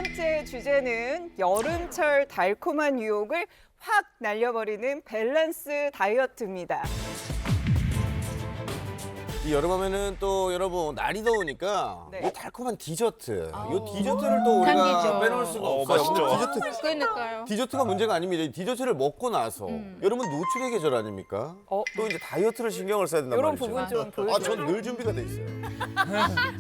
번째 주제는 여름철 달콤한 유혹을 확 날려버리는 밸런스 다이어트입니다. 이 여름하면은 또 여러분 날이 더우니까 네. 이 달콤한 디저트. 이 디저트를 또 우리가 당기죠. 빼놓을 수가 없어요. 맛있죠. 근데 그러니까요. 디저트가 문제가 아닙니다. 이 디저트를 먹고 나서 여러분 노출의 계절 아닙니까? 또 이제 다이어트를 신경을 써야 된단 이런 말이죠. 부분 좀 아, 보여줘요. 전 늘 준비가 돼 있어요.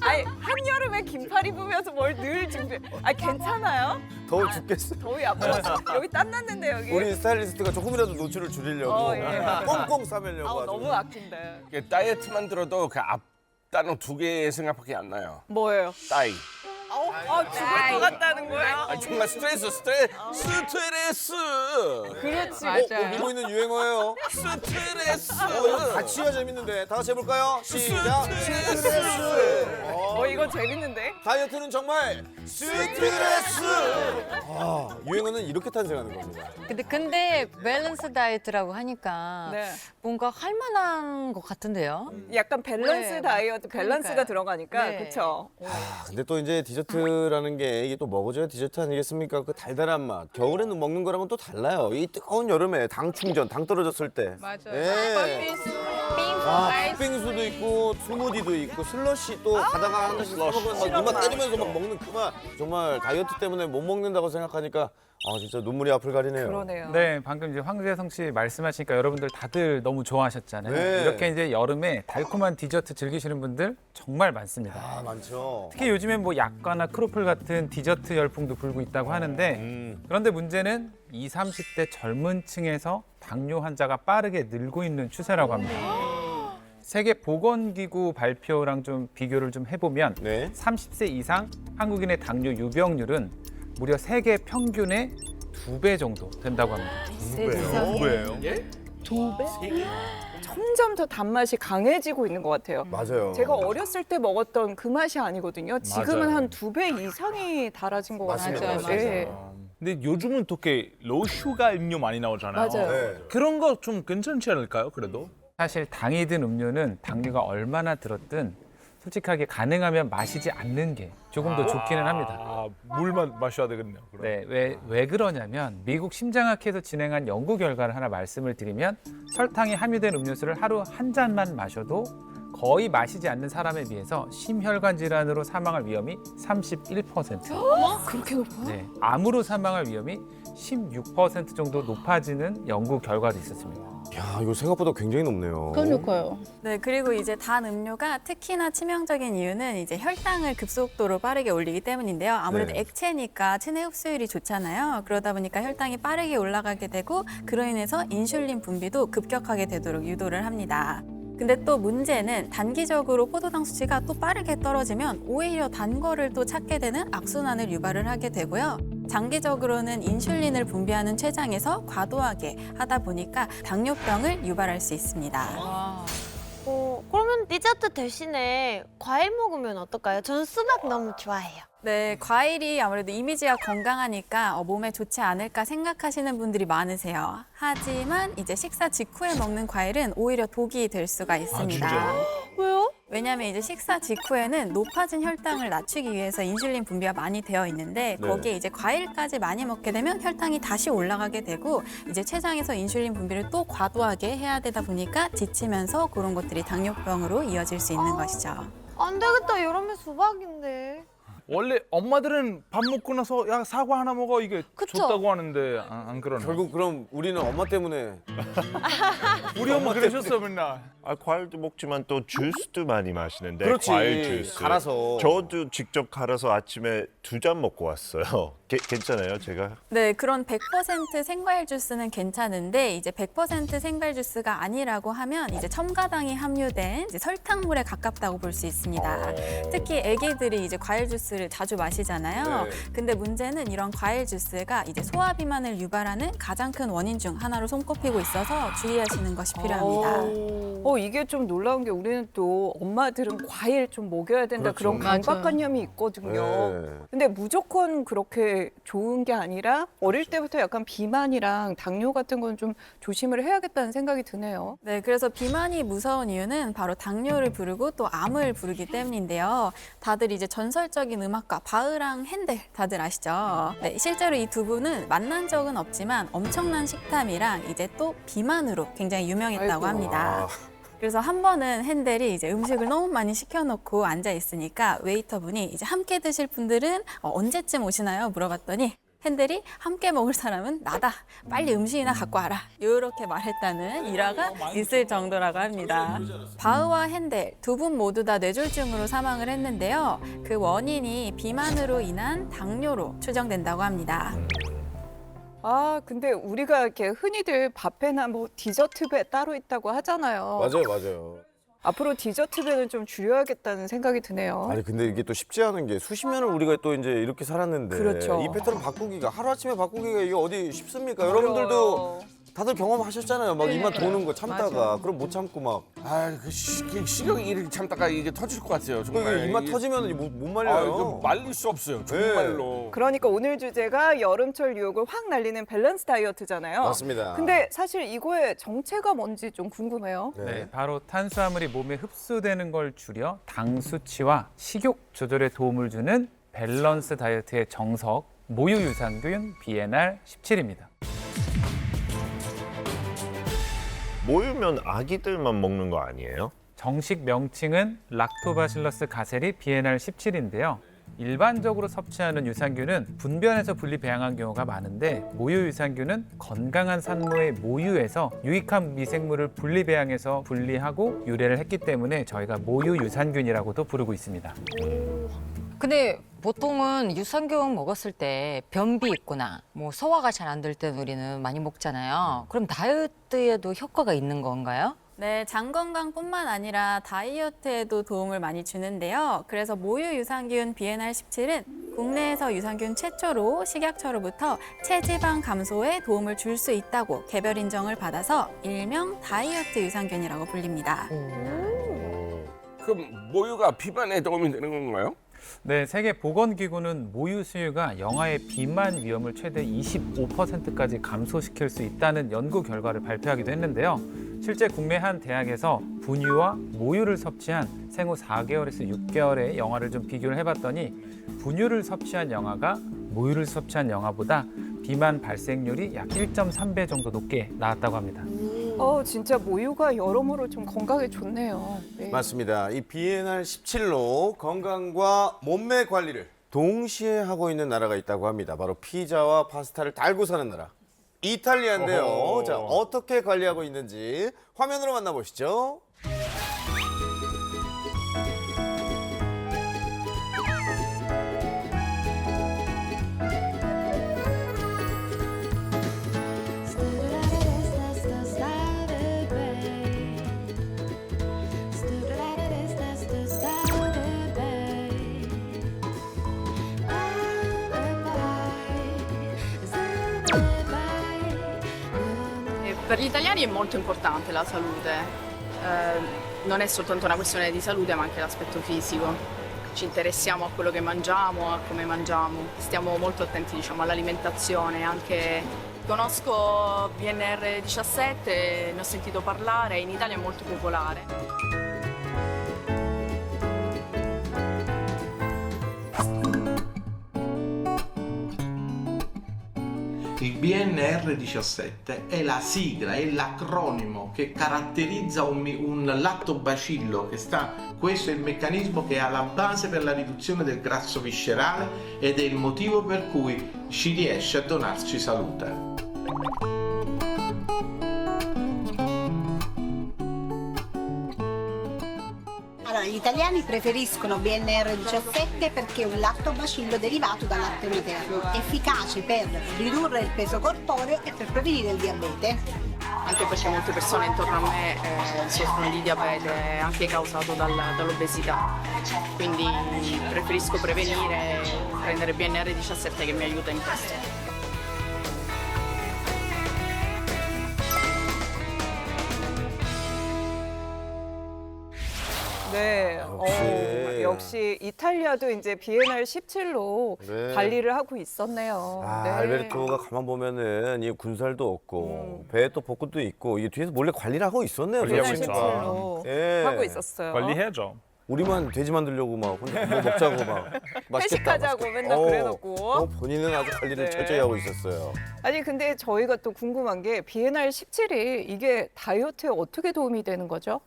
아니 한여름에 긴팔 입으면서 뭘 늘 준비? 아 괜찮아요? 더워 죽겠어. 더위 아파서 여기 땀 났는데 여기. 우리 스타일리스트가 조금이라도 노출을 줄이려고 예. 꽁꽁 싸매려고 아우 아주. 너무 아낀다. 이게 다이어트만 들어도 그 앞단은 두 개의 생각밖에 안 나요. 뭐예요? 따이. 죽을 것 같다는 거예요? 아, 정말 스트레스. 그렇지. 맞아요. 밀고 있는 유행어예요. 스트레스. 이거 같이 해야 재밌는데 다 같이 해볼까요? 시작. 스트레스. 이거 재밌는데? 다이어트는 정말 스트레스. 유행어는 이렇게 탄생하는 겁니다. 근데 밸런스 다이어트라고 하니까 네. 뭔가 할 만한 것 같은데요. 약간 밸런스 네. 다이어트, 밸런스가 그러니까요. 들어가니까 네. 그렇죠. 근데 또 이제 디저트라는 게 이게 또 먹어줘야 디저트 아니겠습니까? 그 달달한 맛. 겨울에는 먹는 거랑은 또 달라요. 이 뜨거운 여름에 당 충전, 당 떨어졌을 때. 맞아요. 예. 팥빙수도 있고 스무디도 있고 슬러시 또 가다가 한 잔씩 사먹으면 막 이마 때리면서 막 먹는 그 맛. 정말 다이어트 때문에 못 먹는다고 생각하니까 진짜 눈물이 앞을 가리네요. 그러네요. 네, 방금 이제 황재성 씨 말씀하시니까 여러분들 다들 너무 좋아하셨잖아요. 네. 이렇게 이제 여름에 달콤한 디저트 즐기시는 분들 정말 많습니다. 많죠. 특히 요즘엔 뭐 약과나 크로플 같은 디저트 열풍도 불고 있다고 하는데 그런데 문제는 20, 30대 젊은 층에서 당뇨 환자가 빠르게 늘고 있는 추세라고 합니다. 세계 보건기구 발표랑 좀 비교를 좀 해보면 네. 30세 이상 한국인의 당뇨 유병률은 무려 세계 평균의 2배 정도 된다고 합니다. 누구예요? 점점 더 단맛이 강해지고 있는 것 같아요. 맞아요. 제가 어렸을 때 먹었던 그 맛이 아니거든요. 지금은 맞아요. 한 2배 이상이 달아진 것 맞습니다. 같아요. 맞아요, 네. 근데 요즘은 특히 로우 슈가 음료 많이 나오잖아요. 맞아요. 네. 그런 거 좀 괜찮지 않을까요? 그래도? 사실 당이 든 음료는 당류가 얼마나 들었든 솔직하게 가능하면 마시지 않는 게 조금 더 좋기는 합니다. 물만 마셔야 되겠네요. 그럼. 네, 왜 그러냐면 미국 심장학회에서 진행한 연구 결과를 하나 말씀을 드리면 설탕이 함유된 음료수를 하루 한 잔만 마셔도 거의 마시지 않는 사람에 비해서 심혈관 질환으로 사망할 위험이 31%. 그렇게 높아요? 네, 암으로 사망할 위험이 16% 정도 높아지는 연구 결과도 있었습니다. 야, 이거 생각보다 굉장히 높네요. 그러니까요. 네, 그리고 이제 단 음료가 특히나 치명적인 이유는 이제 혈당을 급속도로 빠르게 올리기 때문인데요. 아무래도 네. 액체니까 체내 흡수율이 좋잖아요. 그러다 보니까 혈당이 빠르게 올라가게 되고 그로 인해서 인슐린 분비도 급격하게 되도록 유도를 합니다. 근데 또 문제는 단기적으로 포도당 수치가 또 빠르게 떨어지면 오히려 단 거를 또 찾게 되는 악순환을 유발을 하게 되고요. 장기적으로는 인슐린을 분비하는 췌장에서 과도하게 하다 보니까 당뇨병을 유발할 수 있습니다. 그러면 디저트 대신에 과일 먹으면 어떨까요? 저는 수박 너무 좋아해요. 네, 과일이 아무래도 이미지가 건강하니까 몸에 좋지 않을까 생각하시는 분들이 많으세요. 하지만 이제 식사 직후에 먹는 과일은 오히려 독이 될 수가 있습니다. 왜요? 왜냐하면 이제 식사 직후에는 높아진 혈당을 낮추기 위해서 인슐린 분비가 많이 되어 있는데 네. 거기에 이제 과일까지 많이 먹게 되면 혈당이 다시 올라가게 되고 이제 췌장에서 인슐린 분비를 또 과도하게 해야 되다 보니까 지치면서 그런 것들이 당뇨병으로 이어질 수 있는 것이죠. 안 되겠다. 여름에 수박인데. 원래 엄마들은 밥 먹고 나서 야 사과 하나 먹어 이게 그쵸? 좋다고 하는데 안 그러나? 결국 그럼 우리는 엄마 때문에 우리 엄마 그러셨어 맨날. 과일도 먹지만 또 주스도 많이 마시는데 그렇지. 과일 주스 갈아서. 저도 직접 갈아서 아침에 2잔 먹고 왔어요. 괜찮아요, 제가? 네, 그런 100% 생과일 주스는 괜찮은데 이제 100% 생과일 주스가 아니라고 하면 이제 첨가당이 함유된 이제 설탕물에 가깝다고 볼 수 있습니다. 특히 아기들이 이제 과일 주스를 자주 마시잖아요. 네. 근데 문제는 이런 과일 주스가 이제 소화 비만을 유발하는 가장 큰 원인 중 하나로 손꼽히고 있어서 주의하시는 것이 필요합니다. 이게 좀 놀라운 게 우리는 또 엄마들은 과일 좀 먹여야 된다 그렇죠. 그런 강박관념이 있거든요. 네. 근데 무조건 그렇게 좋은 게 아니라 어릴 때부터 약간 비만이랑 당뇨 같은 건 좀 조심을 해야겠다는 생각이 드네요. 네, 그래서 비만이 무서운 이유는 바로 당뇨를 부르고 또 암을 부르기 때문인데요. 다들 이제 전설적인 유명한 음악가 바흐랑 핸델 다들 아시죠? 네, 실제로 이 두 분은 만난 적은 없지만 엄청난 식탐이랑 이제 또 비만으로 굉장히 유명했다고 아이고. 합니다. 그래서 한 번은 핸델이 이제 음식을 너무 많이 시켜놓고 앉아 있으니까 웨이터분이 이제 함께 드실 분들은 언제쯤 오시나요? 물어봤더니 핸델이 함께 먹을 사람은 나다. 빨리 음식이나 갖고 와라. 이렇게 말했다는 일화가 있을 정도라고 합니다. 바흐와 핸델 두 분 모두 다 뇌졸중으로 사망을 했는데요. 그 원인이 비만으로 인한 당뇨로 추정된다고 합니다. 아, 근데 우리가 이렇게 흔히들 뷔페나 뭐 디저트배 따로 있다고 하잖아요. 맞아요. 앞으로 디저트배는 좀 줄여야겠다는 생각이 드네요. 아니 근데 이게 또 쉽지 않은 게 수십 년을 우리가 또 이제 이렇게 살았는데 그렇죠. 이 패턴 바꾸기가 하루아침에 바꾸기가 이게 어디 쉽습니까? 여러분들도 다들 경험하셨잖아요. 막 입맛 도는 거 참다가 맞아. 그럼 못 참고 막 식욕이 이렇게 참다가 이게 터질 것 같아요. 정말. 입맛 이게- 터지면 못 말려요. 이거 말릴 수 없어요. 정말로. 그러니까 오늘 주제가 여름철 유혹을 확 날리는 밸런스 다이어트잖아요. 맞습니다. 근데 사실 이거의 정체가 뭔지 좀 궁금해요. 네, 바로 탄수화물이 몸에 흡수되는 걸 줄여 당 수치와 식욕 조절에 도움을 주는 밸런스 다이어트의 정석, 모유 유산균 BNR 17입니다. 모유면 아기들만 먹는 거 아니에요? 정식 명칭은 락토바실러스 가세리 BNR 17인데요. 일반적으로 섭취하는 유산균은 분변에서 분리 배양한 경우가 많은데 모유 유산균은 건강한 산모의 모유에서 유익한 미생물을 분리 배양해서 분리하고 유래를 했기 때문에 저희가 모유 유산균이라고도 부르고 있습니다. 근데 보통은 유산균 먹었을 때 변비 있거나 뭐 소화가 잘 안 될 때는 우리는 많이 먹잖아요. 그럼 다이어트에도 효과가 있는 건가요? 네, 장 건강뿐만 아니라 다이어트에도 도움을 많이 주는데요. 그래서 모유 유산균 BNR17은 국내에서 유산균 최초로 식약처로부터 체지방 감소에 도움을 줄 수 있다고 개별 인정을 받아서 일명 다이어트 유산균이라고 불립니다. 그럼 모유가 비만에 도움이 되는 건가요? 네, 세계보건기구는 모유 수유가 영아의 비만 위험을 최대 25%까지 감소시킬 수 있다는 연구 결과를 발표하기도 했는데요. 실제 국내 한 대학에서 분유와 모유를 섭취한 생후 4개월에서 6개월의 영아를 좀 비교를 해봤더니 분유를 섭취한 영아가 모유를 섭취한 영아보다 비만 발생률이 약 1.3배 정도 높게 나왔다고 합니다. 진짜 모유가 여러모로 좀 건강에 좋네요. 네. 맞습니다. 이 BNR 17로 건강과 몸매 관리를 동시에 하고 있는 나라가 있다고 합니다. 바로 피자와 파스타를 달고 사는 나라. 이탈리아인데요. 어허. 자, 어떻게 관리하고 있는지 화면으로 만나보시죠. Per gli italiani è molto importante la salute, non è soltanto una questione di salute ma anche l'aspetto fisico. Ci interessiamo a quello che mangiamo, a come mangiamo, stiamo molto attenti diciamo, all'alimentazione, anche conosco BNR 17, ne ho sentito parlare, in Italia è molto popolare. Il BNR 17 è la sigla, è l'acronimo che caratterizza un lattobacillo questo è il meccanismo che è alla base per la riduzione del grasso viscerale ed è il motivo per cui ci riesce a donarci salute. Allora, gli italiani preferiscono BNR 17 perché è un lattobacillo derivato dal latte materno, efficace per ridurre il peso corporeo e per prevenire il diabete. Anche perché molte persone intorno a me soffrono di diabete anche causato dall'obesità, quindi preferisco prevenire e prendere BNR 17 che mi aiuta in questo. 네. 역시 이탈리아도 이제 BNR 17로 네. 관리를 하고 있었네요. 아, 네. 알베르토가 가만 보면은 이 군살도 없고 배에 또 복근도 있고 이게 뒤에서 몰래 관리를 하고 있었네요. BNR 그냥 보니까. 17로 예. 하고 있었어요. 관리해야죠. 우리만 돼지 만들려고 막 혼자 뭐 먹자고 막 맛있겠다. 회식하자고 맨날 그래놓고. 본인은 아주 관리를 네. 철저히 하고 있었어요. 아니 근데 저희가 또 궁금한 게 비엔알 17이 이게 다이어트에 어떻게 도움이 되는 거죠?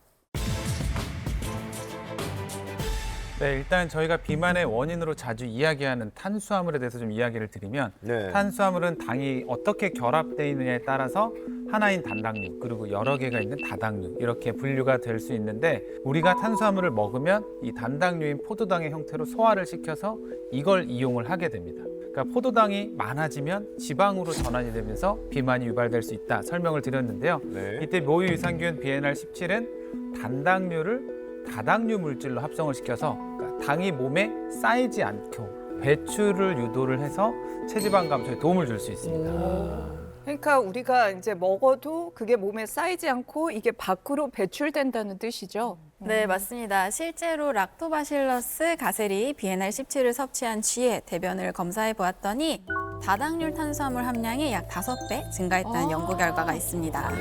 네, 일단 저희가 비만의 원인으로 자주 이야기하는 탄수화물에 대해서 좀 이야기를 드리면 네. 탄수화물은 당이 어떻게 결합되어 있느냐에 따라서 하나인 단당류 그리고 여러 개가 있는 다당류 이렇게 분류가 될 수 있는데 우리가 탄수화물을 먹으면 이 단당류인 포도당의 형태로 소화를 시켜서 이걸 이용을 하게 됩니다. 그러니까 포도당이 많아지면 지방으로 전환이 되면서 비만이 유발될 수 있다 설명을 드렸는데요. 네. 이때 모유 유산균 비엔알 17은 단당류를 다당류 물질로 합성을 시켜서 그러니까 당이 몸에 쌓이지 않고 배출을 유도를 해서 체지방 감소에 도움을 줄 수 있습니다. 그러니까 우리가 이제 먹어도 그게 몸에 쌓이지 않고 이게 밖으로 배출된다는 뜻이죠. 네, 맞습니다. 실제로 락토바실러스 가세리 비엔알 17을 섭취한 쥐의 대변을 검사해 보았더니 다당류 탄수화물 함량이 약 5배 증가했다는 연구 결과가 있습니다.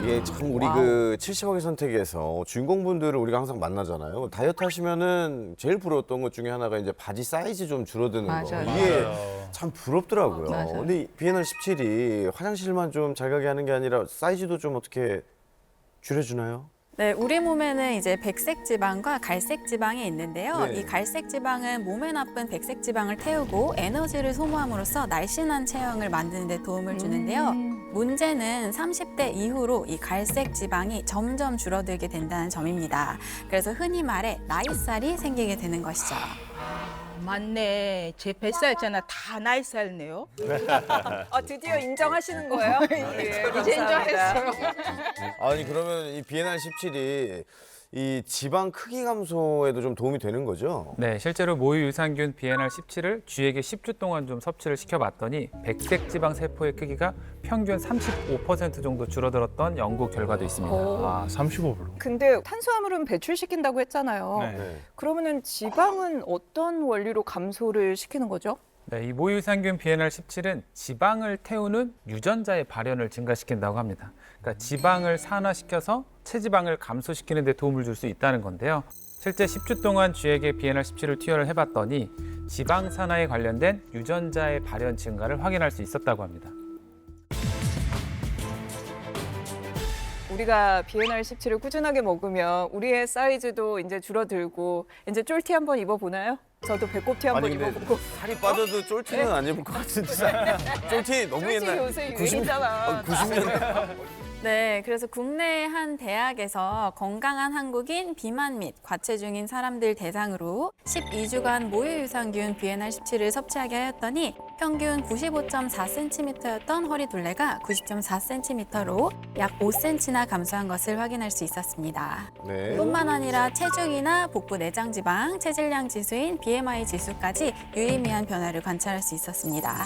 이게 참 우리 그 70억의 선택에서 주인공분들을 우리가 항상 만나잖아요. 다이어트 하시면은 제일 부러웠던 것 중에 하나가 이제 바지 사이즈 좀 줄어드는 거. 맞아요. 이게 참 부럽더라고요. 맞아요. 근데 이 비엔알 17이 화장실만 좀 잘 가게 하는 게 아니라 사이즈도 좀 어떻게 줄여주나요? 네, 우리 몸에는 이제 백색 지방과 갈색 지방이 있는데요. 네. 이 갈색 지방은 몸에 나쁜 백색 지방을 태우고 에너지를 소모함으로써 날씬한 체형을 만드는 데 도움을 주는데요. 문제는 30대 이후로 이 갈색 지방이 점점 줄어들게 된다는 점입니다. 그래서 흔히 말해 나이살이 생기게 되는 것이죠. 맞네. 제 뱃살 있잖아. 다 나이살네요. 드디어 인정하시는 거예요? 예, 이제 감사합니다. 인정했어요. 아니 그러면 이 비엔알 17이 이 지방 크기 감소에도 좀 도움이 되는 거죠? 네, 실제로 모유 유산균 비엔알 17을 쥐에게 10주 동안 좀 섭취를 시켜봤더니 백색 지방 세포의 크기가 평균 35% 정도 줄어들었던 연구 결과도 있습니다. 아, 35%. 근데 탄수화물은 배출시킨다고 했잖아요. 네. 그러면은 지방은 어떤 원리로 감소를 시키는 거죠? 네, 이 모유 유산균 비엔알 17은 지방을 태우는 유전자의 발현을 증가시킨다고 합니다. 그러니까 지방을 산화시켜서 체지방을 감소시키는 데 도움을 줄 수 있다는 건데요. 실제 10주 동안 쥐에게 비엔알 17을 투여를 해봤더니 지방 산화에 관련된 유전자의 발현 증가를 확인할 수 있었다고 합니다. 우리가 비엔알 17을 꾸준하게 먹으면 우리의 사이즈도 이제 줄어들고 이제 쫄티 한번 입어보나요? 저도 배꼽티 한번 아니 근데 입어보고. 살이 빠져도 쫄티는 안 입을 것 같은데. 쫄티 너무 쫄티 옛날. 요새 유행이잖아. 90년대. 네, 그래서 국내의 한 대학에서 건강한 한국인 비만 및 과체중인 사람들 대상으로 12주간 모유 유산균 비엔알 17을 섭취하게 하였더니 평균 95.4cm였던 허리 둘레가 90.4cm로 약 5cm나 감소한 것을 확인할 수 있었습니다. 네. 뿐만 아니라 체중이나 복부 내장 지방, 체질량 지수인 BMI 지수까지 유의미한 변화를 관찰할 수 있었습니다.